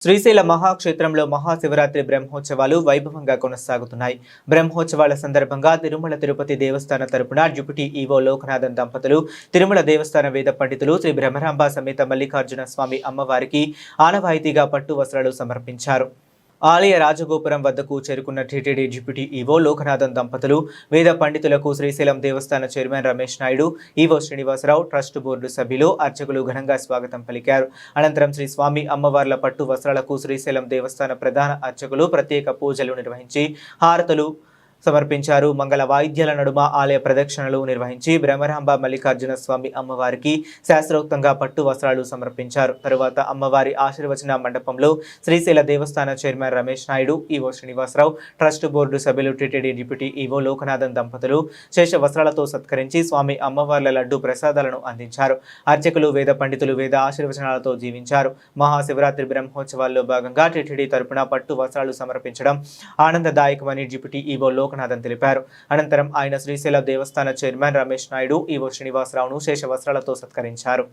శ్రీశైల మహాక్షేత్రంలో మహాశివరాత్రి బ్రహ్మోత్సవాలు వైభవంగా కొనసాగుతున్నాయి. బ్రహ్మోత్సవాల సందర్భంగా తిరుమల తిరుపతి దేవస్థాన తరపున డిప్యూటీ ఈవో లోకనాథన్ దంపతులు, తిరుమల దేవస్థాన వేద పండితులు శ్రీ బ్రహ్మరాంబ సమేత మల్లికార్జున స్వామి అమ్మవారికి ఆనవాయితీగా పట్టు వస్త్రాలు సమర్పించారు. ఆలయ రాజగోపురం వద్దకు చేరుకున్న టీటీడీ డిప్యూటీ ఈవో లోకనాథన్ దంపతులు, వేద పండితులకు శ్రీశైలం దేవస్థాన chairman Ramesh Naidu, EO Srinivasarao, trust board సభ్యులు, అర్చకులు ఘనంగా స్వాగతం పలికారు. అనంతరం శ్రీ స్వామి అమ్మవార్ల పట్టు వస్త్రాలకు శ్రీశైలం దేవస్థాన ప్రధాన అర్చకులు ప్రత్యేక పూజలు నిర్వహించి హారతులు సమర్పించారు. మంగళ వాయిద్యాల నడుమ ఆలయ ప్రదక్షిణలు నిర్వహించి బ్రహ్మరాంబ మల్లికార్జున స్వామి అమ్మవారికి శాస్త్రోక్తంగా పట్టు వస్త్రాలు సమర్పించారు. తరువాత అమ్మవారి ఆశీర్వచన మండపంలో శ్రీశైల దేవస్థాన chairman Ramesh Naidu, EO Srinivasarao, trust board సభ్యులు, టీటీడీ డిప్యూటీ ఈవో లోకనాథన్ దంపతులు శేష వస్త్రాలతో సత్కరించి స్వామి అమ్మవార్ల లడ్డు ప్రసాదాలను అందించారు. అర్చకులు, వేద పండితులు వేద ఆశీర్వచనాలతో జీవించారు. మహాశివరాత్రి బ్రహ్మోత్సవాల్లో భాగంగా టీటీడీ తరపున పట్టు వస్త్రాలు సమర్పించడం ఆనందదాయకమని డిప్యూటీ ఈవో లోకనాథన్ తెలిపారు. అనంతరం ఆయన శ్రీశైల దేవస్థాన చైర్మన్ రమేష్ నాయుడు, ఈవో శ్రీనివాసరావును శేష వస్త్రాలతో సత్కరించారు.